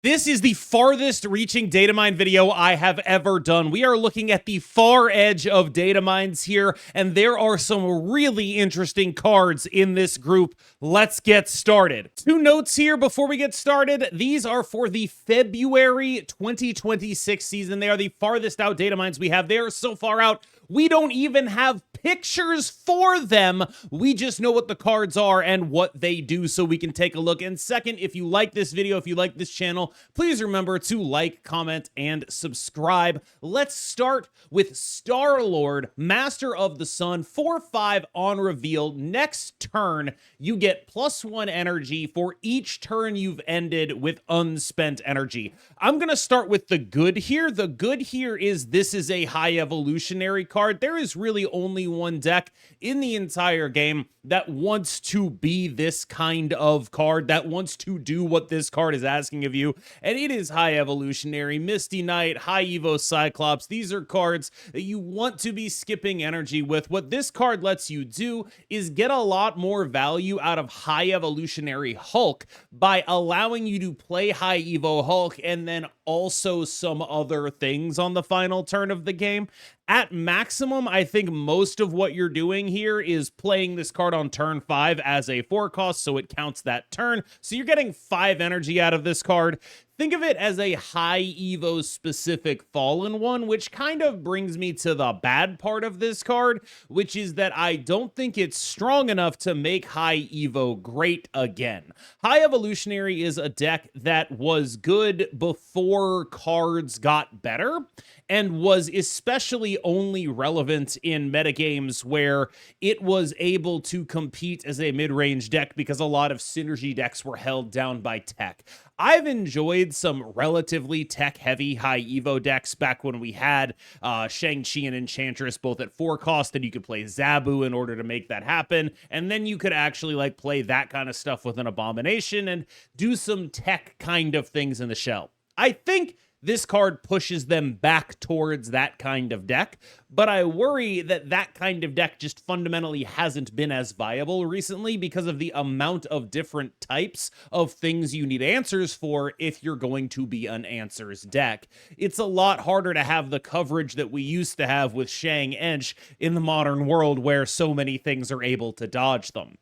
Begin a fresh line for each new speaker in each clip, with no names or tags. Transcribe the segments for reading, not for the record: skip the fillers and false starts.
This is the farthest reaching Datamined video I have ever done. We are looking at the far edge of Datamines here, and there are some really interesting cards in this group. Let's get started. Two notes here before we get started. These are for the February 2026 season. They are the farthest out Datamines we have. They are so far out, we don't even have pictures for them. We just know what the cards are and what they do so we can take a look. And second, if you like this video, if you like this channel, please remember to like, comment, and subscribe. Let's start with Star-Lord, Master of the Sun, 4/5 on reveal. Next turn, you get +1 energy for each turn you've ended with unspent energy. I'm going to start with the good here. The good here is this is a high evolutionary card. There is really only one deck in the entire game that wants to be this kind of card, that wants to do what this card is asking of you, and it is high evolutionary. Misty Knight, High Evo Cyclops, these are cards that you want to be skipping energy with. What this card lets you do is get a lot more value out of High Evolutionary Hulk by allowing you to play High Evo Hulk and then also some other things on the final turn of the game. At maximum, I think most of what you're doing here is playing this card on turn 5 as a 4 cost, so it counts that turn. So you're getting 5 energy out of this card. Think of it as a high Evo specific Fallen one, which kind of brings me to the bad part of this card, which is that I don't think it's strong enough to make High Evo great again. High Evolutionary is a deck that was good before cards got better, and was especially only relevant in metagames where it was able to compete as a mid-range deck because a lot of synergy decks were held down by tech. I've enjoyed some relatively tech-heavy high Evo decks back when we had Shang-Chi and Enchantress both at 4 cost, and you could play Zabu in order to make that happen, and then you could actually like play that kind of stuff with an Abomination and do some tech kind of things in the shell. I think this card pushes them back towards that kind of deck, but I worry that that kind of deck just fundamentally hasn't been as viable recently because of the amount of different types of things you need answers for if you're going to be an answers deck. It's a lot harder to have the coverage that we used to have with Shang-Ench in the modern world where so many things are able to dodge them.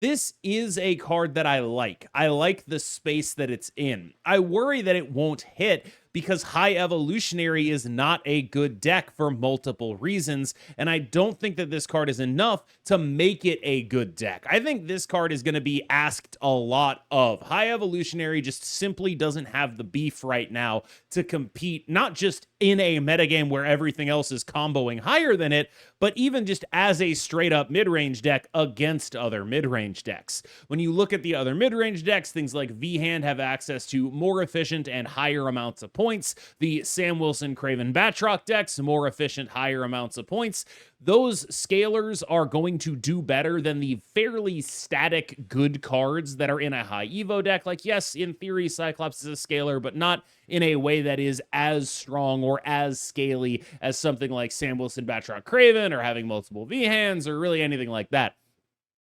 This is a card that I like. I like the space that it's in. I worry that it won't hit because High Evolutionary is not a good deck for multiple reasons, and I don't think that this card is enough to make it a good deck. I think this card is going to be asked a lot of. High Evolutionary just simply doesn't have the beef right now to compete, not just in a metagame where everything else is comboing higher than it, but even just as a straight-up mid-range deck against other mid-range decks. When you look at the other mid-range decks, things like V-Hand have access to more efficient and higher amounts of points. The Sam Wilson Craven Batroc decks, more efficient, higher amounts of points. Those scalers are going to do better than the fairly static good cards that are in a high Evo deck. Like, yes, in theory, Cyclops is a scaler, but not in a way that is as strong or as scaly as something like Sam Wilson Batroc Craven or having multiple V-Hands or really anything like that.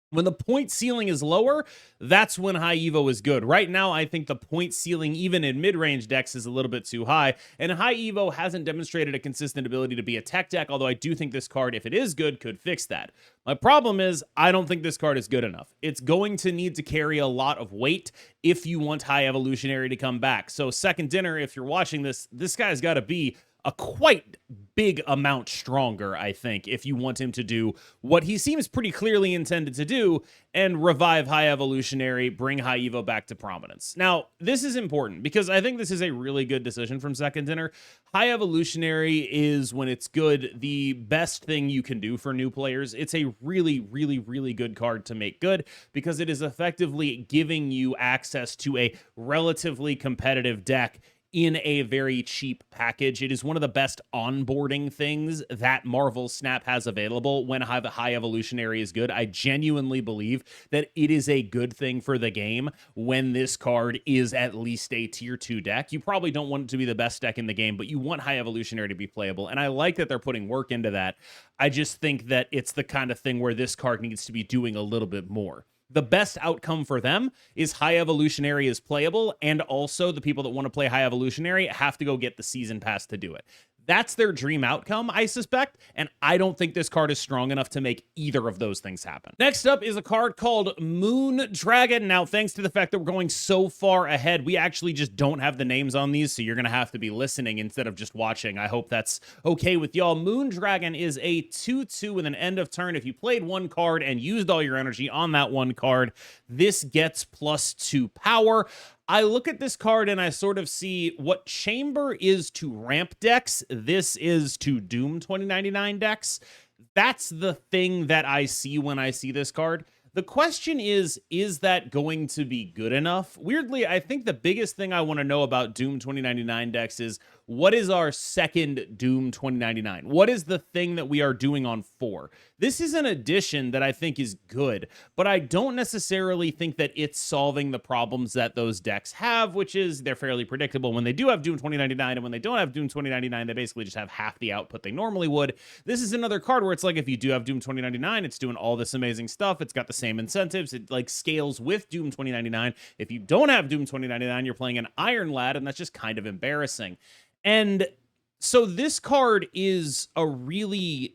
When the point ceiling is lower, that's when High Evo is good. Right now, I think the point ceiling, even in mid-range decks, is a little bit too high, and High Evo hasn't demonstrated a consistent ability to be a tech deck, although I do think this card, if it is good, could fix that. My problem is, I don't think this card is good enough. It's going to need to carry a lot of weight if you want High Evolutionary to come back. So, Second Dinner, if you're watching this, this guy's got to be a quite big amount stronger, I think, if you want him to do what he seems pretty clearly intended to do and revive High Evolutionary, bring High Evo back to prominence. Now, this is important because I think this is a really good decision from Second Dinner. High Evolutionary is, when it's good, the best thing you can do for new players. It's a really, really, really good card to make good because it is effectively giving you access to a relatively competitive deck in a very cheap package. It is one of the best onboarding things that Marvel Snap has available when High Evolutionary is good. I genuinely believe that it is a good thing for the game when this card is at least a tier 2 deck. You probably don't want it to be the best deck in the game, but you want High Evolutionary to be playable, and I like that they're putting work into that. I just think that it's the kind of thing where this card needs to be doing a little bit more. the best outcome for them is High Evolutionary is playable, and also the people that want to play High Evolutionary have to go get the season pass to do it. That's their dream outcome, I suspect, and I don't think this card is strong enough to make either of those things happen. Next up is a card called Moon Dragon. Now, thanks to the fact that we're going so far ahead, we actually just don't have the names on these, so you're going to have to be listening instead of just watching. I hope that's okay with y'all. Moon Dragon is a 2/2 with an end of turn. If you played one card and used all your energy on that one card, this gets +2 power. I look at this card and I sort of see what Chamber is to ramp decks, this is to Doom 2099 decks. That's the thing that I see when I see this card. The question is that going to be good enough? Weirdly, I think the biggest thing I want to know about Doom 2099 decks is, what is our second Doom 2099? What is the thing that we are doing on 4? This is an addition that I think is good, but I don't necessarily think that it's solving the problems that those decks have, which is they're fairly predictable when they do have Doom 2099, and when they don't have Doom 2099, they basically just have half the output they normally would. This is another card where it's like, if you do have Doom 2099, it's doing all this amazing stuff. It's got the same incentives. It like scales with Doom 2099. If you don't have Doom 2099, you're playing an Iron Lad, and that's just kind of embarrassing. And so this card is a really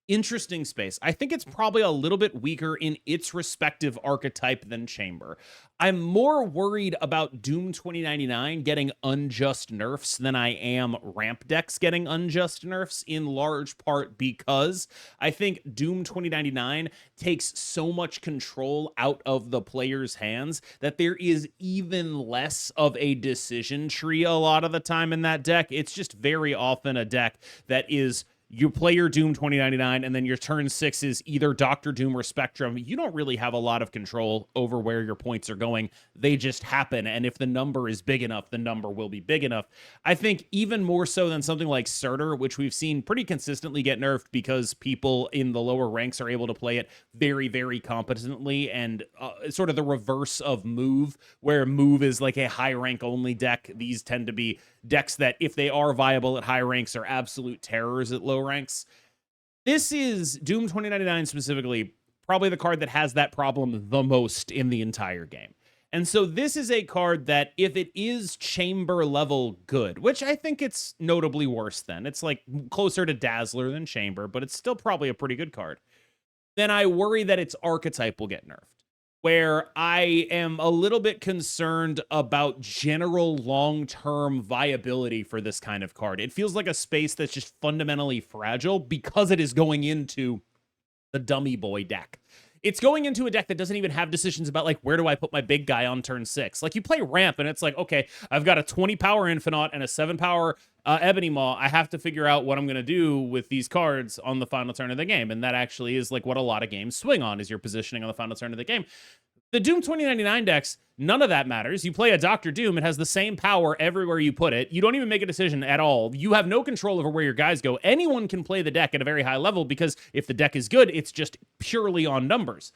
interesting space. I think it's probably a little bit weaker in its respective archetype than Chamber. I'm more worried about Doom 2099 getting unjust nerfs than I am ramp decks getting unjust nerfs, in large part because I think Doom 2099 takes so much control out of the player's hands that there is even less of a decision tree a lot of the time in that deck. It's just very often a deck that is, you play your Doom 2099, and then your turn 6 is either Dr. Doom or Spectrum. You don't really have a lot of control over where your points are going. They just happen, and if the number is big enough, the number will be big enough. I think even more so than something like Surtur, which we've seen pretty consistently get nerfed because people in the lower ranks are able to play it very, very competently, and sort of the reverse of Move, where Move is like a high-rank only deck. These tend to be decks that, if they are viable at high ranks, are absolute terrors at low ranks. This is, Doom 2099 specifically, probably the card that has that problem the most in the entire game. And so this is a card that, if it is Chamber level good, which I think it's notably worse than, it's like closer to Dazzler than Chamber, but it's still probably a pretty good card, then I worry that its archetype will get nerfed, where I am a little bit concerned about general long-term viability for this kind of card. It feels like a space that's just fundamentally fragile because it is going into the Dummy Boy deck. It's going into a deck that doesn't even have decisions about, like, where do I put my big guy on turn 6? Like, you play Ramp, and it's like, okay, I've got a 20 power Infinite and a 7 power Ebony Maw. I have to figure out what I'm going to do with these cards on the final turn of the game. And that actually is like what a lot of games swing on, is your positioning on the final turn of the game. The Doom 2099 decks, none of that matters. You play a Dr. Doom, it has the same power everywhere you put it. You don't even make a decision at all. You have no control over where your guys go. Anyone can play the deck at a very high level, because if the deck is good, it's just purely on numbers.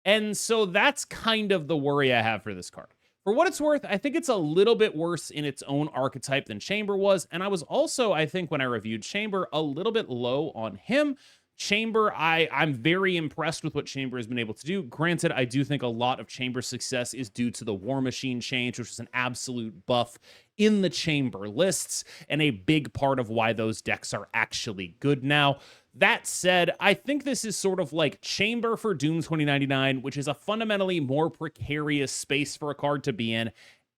And so that's kind of the worry I have for this card. For what it's worth, I think it's a little bit worse in its own archetype than Chamber was. And I was also, I think when I reviewed Chamber, a little bit low on him. Chamber, I'm very impressed with what Chamber has been able to do. Granted, I do think a lot of Chamber success is due to the War Machine change, which was an absolute buff in the Chamber lists, and a big part of why those decks are actually good now. That said, I think this is sort of like Chamber for Doom 2099, which is a fundamentally more precarious space for a card to be in.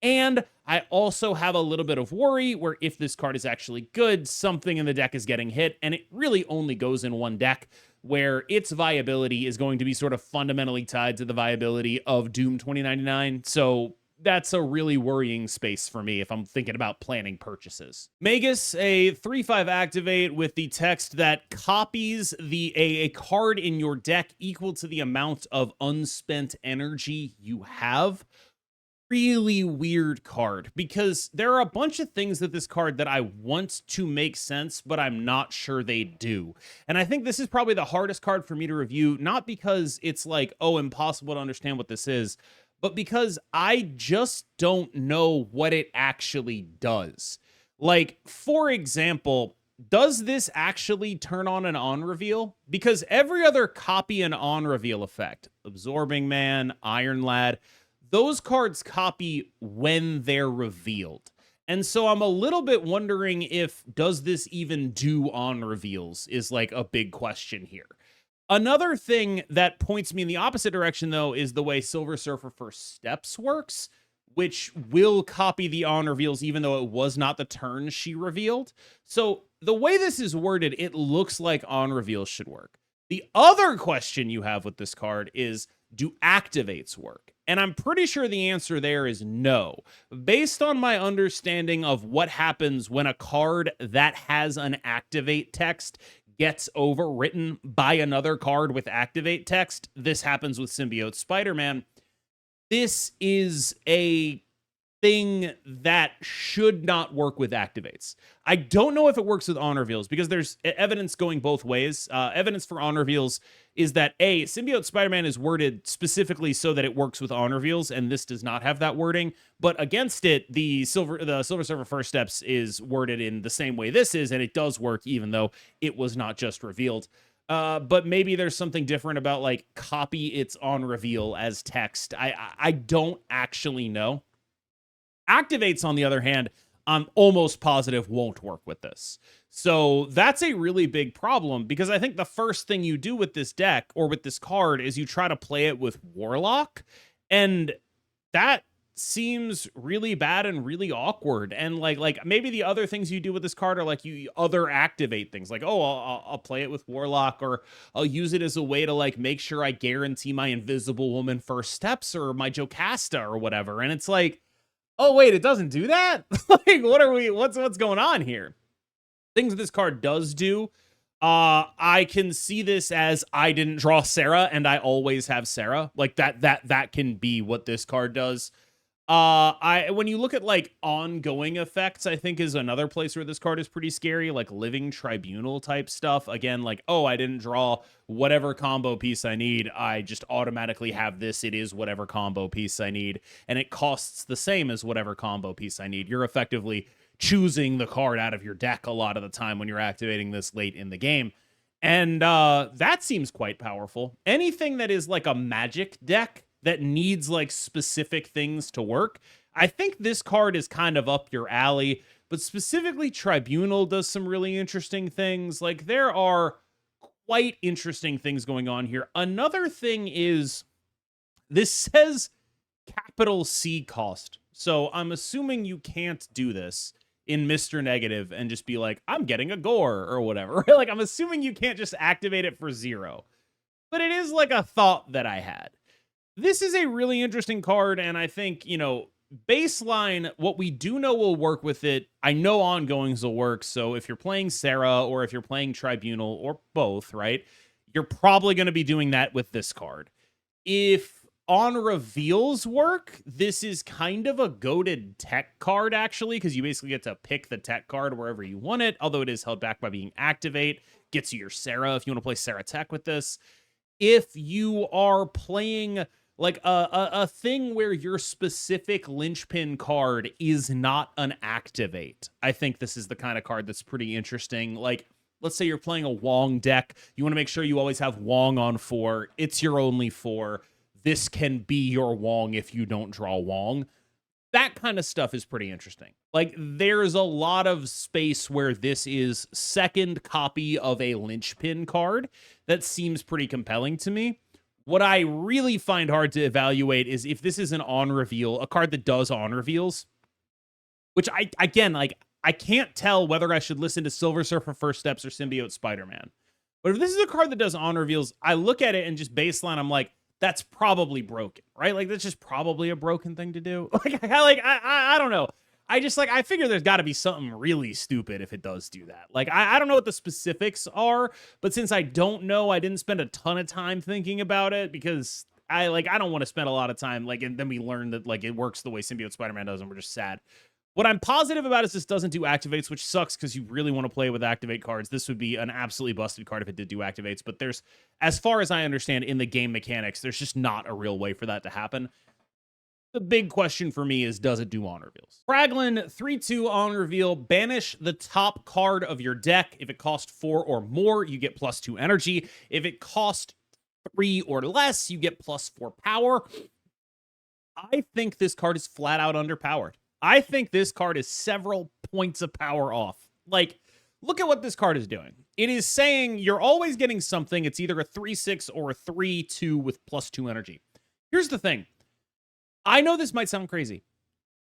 And I also have a little bit of worry where, if this card is actually good, something in the deck is getting hit, and it really only goes in one deck, where its viability is going to be sort of fundamentally tied to the viability of Doom 2099. So that's a really worrying space for me if I'm thinking about planning purchases. Magus, a 3/5 activate with the text that copies a card in your deck equal to the amount of unspent energy you have. Really weird card, because there are a bunch of things that this card that I want to make sense, but I'm not sure they do. And I think this is probably the hardest card for me to review, not because it's like, oh, impossible to understand what this is, but because I just don't know what it actually does. Like, for example, does this actually turn on an on reveal? Because every other copy and on reveal effect, Absorbing Man, Iron Lad, those cards copy when they're revealed. And so I'm a little bit wondering if does this even do on reveals is like a big question here. Another thing that points me in the opposite direction, though, is the way Silver Surfer First Steps works, which will copy the on reveals, even though it was not the turn she revealed. So the way this is worded, it looks like on reveals should work. The other question you have with this card is, do activates work? And I'm pretty sure the answer there is no. Based on my understanding of what happens when a card that has an activate text gets overwritten by another card with activate text, this happens with Symbiote Spider-Man. This is a thing that should not work with activates. I don't know if it works with on reveals because there's evidence going both ways. Evidence for on reveals is that Symbiote Spider-Man is worded specifically so that it works with on reveals, and this does not have that wording. But against it, the Silver Surfer First Steps is worded in the same way this is, and it does work even though it was not just revealed. But maybe there's something different about like copy its on reveal as text. I don't actually know. Activates, on the other hand, I'm almost positive won't work with this. So that's a really big problem because I think the first thing you do with this deck or with this card is you try to play it with Warlock, and that seems really bad and really awkward. And like maybe the other things you do with this card are like you other activate things like, oh, I'll play it with Warlock, or I'll use it as a way to like make sure I guarantee my Invisible Woman First Steps or my Jocasta or whatever. And it's like, oh wait, it doesn't do that? Like, what's going on here? Things this card does do, I can see this as I didn't draw Sarah and I always have Sarah. Like that can be what this card does. When you look at like ongoing effects, I think is another place where this card is pretty scary, like Living Tribunal type stuff. Again, like, oh, I didn't draw whatever combo piece I need. I just automatically have this. It is whatever combo piece I need, and it costs the same as whatever combo piece I need. You're effectively choosing the card out of your deck a lot of the time when you're activating this late in the game. And that seems quite powerful. Anything that is like a magic deck that needs like specific things to work, I think this card is kind of up your alley. But specifically, Tribunal does some really interesting things. Like, there are quite interesting things going on here. Another thing is this says capital C cost. So I'm assuming you can't do this in Mr. Negative and just be like, I'm getting a gore or whatever. Like, I'm assuming you can't just activate it for 0. But it is like a thought that I had. This is a really interesting card, and I think, you know, baseline, what we do know will work with it. I know ongoings will work, so if you're playing Sarah or if you're playing Tribunal or both, right, you're probably going to be doing that with this card. If on reveals work, this is kind of a goated tech card, actually, because you basically get to pick the tech card wherever you want it, although it is held back by being activate. Gets you your Sarah if you want to play Sarah tech with this. If you are playing like a thing where your specific linchpin card is not an activate, I think this is the kind of card that's pretty interesting. Like, let's say you're playing a Wong deck. You want to make sure you always have Wong on 4. It's your only 4. This can be your Wong if you don't draw Wong. That kind of stuff is pretty interesting. Like, there's a lot of space where this is second copy of a linchpin card that seems pretty compelling to me. What I really find hard to evaluate is if this is an on reveal, a card that does on reveals, which I can't tell whether I should listen to Silver Surfer First Steps or Symbiote Spider-Man. But if this is a card that does on reveals, I look at it and just baseline, I'm like, that's probably broken, right? Like, that's just probably a broken thing to do. I don't know. I figure there's got to be something really stupid if it does do that. Like, I don't know what the specifics are, but since I don't know, I didn't spend a ton of time thinking about it because I don't want to spend a lot of time, like, and then we learn that, like, it works the way Symbiote Spider-Man does, and we're just sad. What I'm positive about is this doesn't do activates, which sucks because you really want to play with activate cards. This would be an absolutely busted card if it did do activates, but there's, as far as I understand, in the game mechanics, there's just not a real way for that to happen. The big question for me is, does it do on reveals? Raglin, 3/2 on reveal. Banish the top card of your deck. If it costs 4 or more, you get +2 energy. If it costs 3 or less, you get +4 power. I think this card is flat out underpowered. I think this card is several points of power off. Like, look at what this card is doing. It is saying you're always getting something. It's either a 3/6 or a 3/2 with +2 energy. Here's the thing. I know this might sound crazy.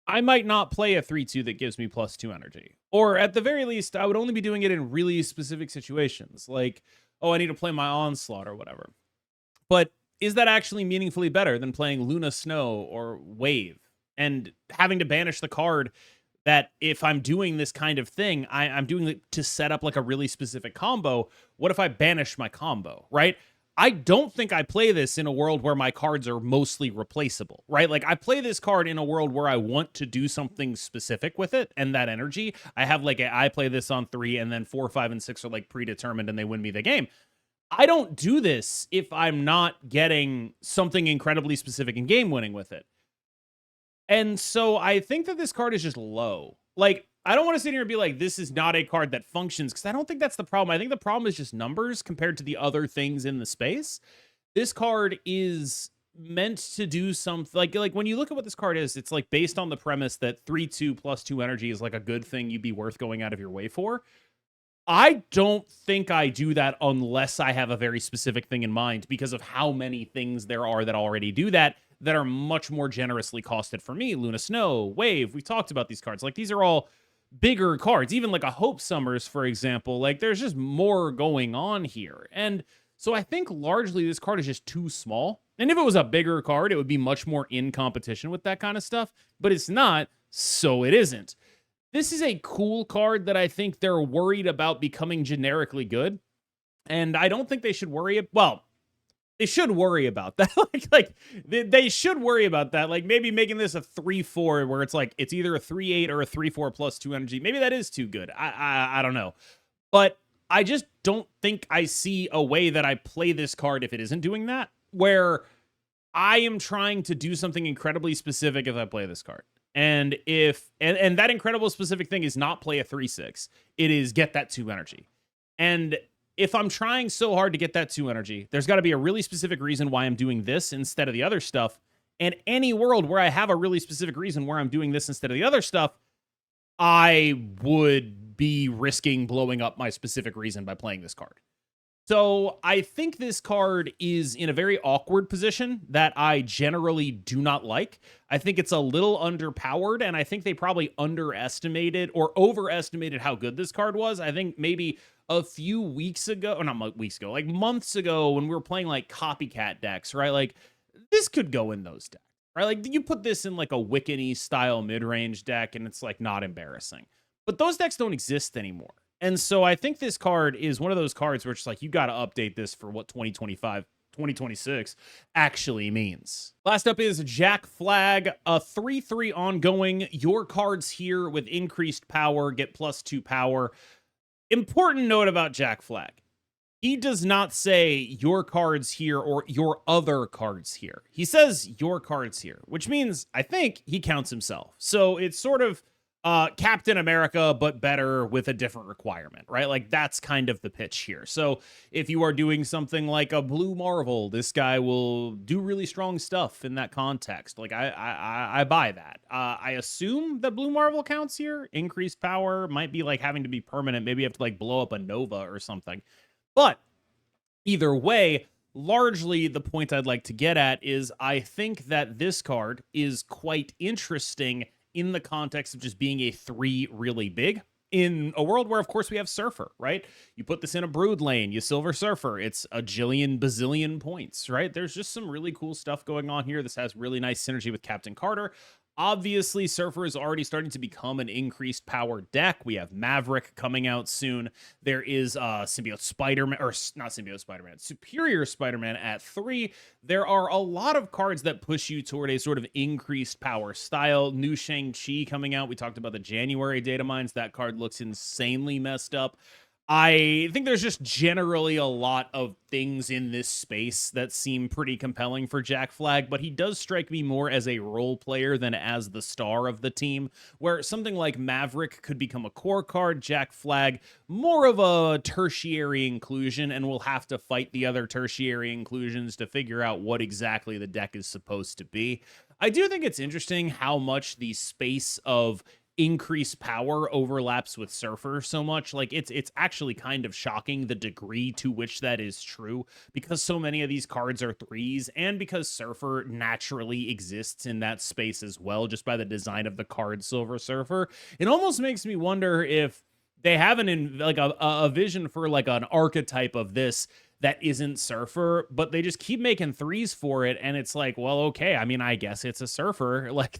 I might not play a 3/2 that gives me +2 energy. Or at the very least, I would only be doing it in really specific situations. Like, oh, I need to play my Onslaught or whatever. But is that actually meaningfully better than playing Luna Snow or Wave? And having to banish the card that if I'm doing this kind of thing, I'm doing it to set up like a really specific combo. What if I banish my combo, right? I don't think I play this in a world where my cards are mostly replaceable, right? Like, I play this card in a world where I want to do something specific with it and that energy. I have like I play this on 3 and then 4, 5, and 6 are like predetermined and they win me the game. I don't do this if I'm not getting something incredibly specific and game winning with it. And so I think that this card is just low. Like, I don't want to sit here and be like, this is not a card that functions, because I don't think that's the problem. I think the problem is just numbers compared to the other things in the space. This card is meant to do something like when you look at what this card is, it's like based on the premise that 3/2 +2 energy is like a good thing you'd be worth going out of your way for. I don't think I do that unless I have a very specific thing in mind, because of how many things there are that already do that are much more generously costed for me. Luna Snow, Wave, we talked about these cards. Like, these are all bigger cards. Even like a Hope Summers, for example. Like, there's just more going on here. And so I think largely this card is just too small. And if it was a bigger card, it would be much more in competition with that kind of stuff. But it's not, so it isn't. This is a cool card that I think they're worried about becoming generically good. And I don't think they should worry. Well, they should worry about that. They should worry about that. Like, maybe making this a 3/4 where it's like it's either a 3/8 or a 3/4 +2 energy. Maybe that is too good. I don't know. But I just don't think I see a way that I play this card if it isn't doing that, where I am trying to do something incredibly specific if I play this card. And if and that incredible specific thing is not play a 3/6, it is get that 2 energy. And if I'm trying so hard to get that 2 energy, there's got to be a really specific reason why I'm doing this instead of the other stuff. And any world where I have a really specific reason where I'm doing this instead of the other stuff, I would be risking blowing up my specific reason by playing this card. So I think this card is in a very awkward position that I generally do not like. I think it's a little underpowered, and I think they probably underestimated or overestimated how good this card was. I think maybe a few weeks ago, or not weeks ago, like months ago, when we were playing like copycat decks, right? Like, this could go in those decks, right? Like, you put this in like a Wiccan-y style mid-range deck, and it's like not embarrassing. But those decks don't exist anymore. And so I think this card is one of those cards where it's like, you got to update this for what 2025, 2026 actually means. Last up is Jack Flag, a 3/3 ongoing. Your cards here with increased power get +2 power. Important note about Jack Flag. He does not say your cards here or your other cards here. He says your cards here, which means I think he counts himself. So it's sort of Captain America, but better with a different requirement, right? Like, that's kind of the pitch here. So if you are doing something like a Blue Marvel, this guy will do really strong stuff in that context. Like, I buy that. I assume that Blue Marvel counts here. Increased power might be like having to be permanent. Maybe you have to like blow up a Nova or something. But either way, largely the point I'd like to get at is I think that this card is quite interesting in the context of just being a 3 really big in a world where, of course, we have Surfer, right? You put this in a Brood lane, you Silver Surfer, it's a jillion bazillion points, right? There's just some really cool stuff going on here. This has really nice synergy with Captain Carter. Obviously, Surfer is already starting to become an increased power deck. We have Maverick coming out soon. There is Symbiote Spider-Man, or not Symbiote Spider-Man, Superior Spider-Man at 3. There are a lot of cards that push you toward a sort of increased power style. New Shang-Chi coming out. We talked about the January Datamines. That card looks insanely messed up. I think there's just generally a lot of things in this space that seem pretty compelling for Jack Flag, but he does strike me more as a role player than as the star of the team, where something like Maverick could become a core card, Jack Flag more of a tertiary inclusion, and we'll have to fight the other tertiary inclusions to figure out what exactly the deck is supposed to be. I do think it's interesting how much the space of increased power overlaps with Surfer so much. Like it's actually kind of shocking the degree to which that is true, because so many of these cards are threes, and because Surfer naturally exists in that space as well, just by the design of the card Silver Surfer. It almost makes me wonder if they have a vision for like an archetype of this that isn't Surfer, but they just keep making threes for it, and it's like, well, okay, I mean, I guess it's a Surfer. Like,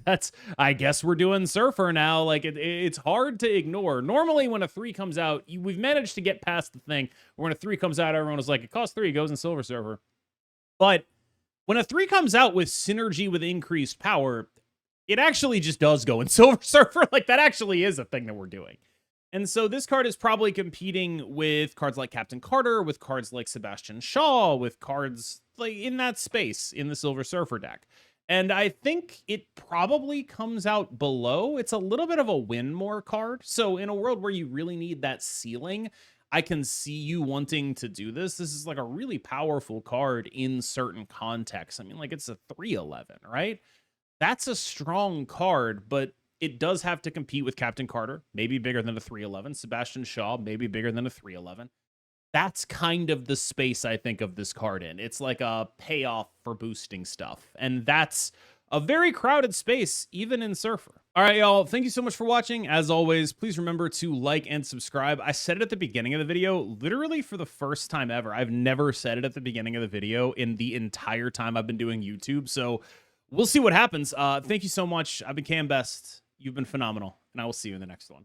I guess we're doing Surfer now. Like, it's hard to ignore. Normally, when a three comes out, we've managed to get past the thing where when a three comes out, everyone is like, it costs three, it goes in Silver Surfer. But when a three comes out with synergy with increased power, it actually just does go in Silver Surfer. Like, that actually is a thing that we're doing. And so this card is probably competing with cards like Captain Carter, with cards like Sebastian Shaw, with cards like in that space in the Silver Surfer deck. And I think it probably comes out below. It's a little bit of a win more card. So in a world where you really need that ceiling, I can see you wanting to do this. This is like a really powerful card in certain contexts. I mean, like it's a 3/11, right? That's a strong card, but it does have to compete with Captain Carter, maybe bigger than a 3/11. Sebastian Shaw, maybe bigger than a 3/11. That's kind of the space I think of this card in. It's like a payoff for boosting stuff. And that's a very crowded space, even in Surfer. All right, y'all. Thank you so much for watching. As always, please remember to like and subscribe. I said it at the beginning of the video, literally for the first time ever. I've never said it at the beginning of the video in the entire time I've been doing YouTube. So we'll see what happens. Thank you so much. I've been KMBest. You've been phenomenal, and I will see you in the next one.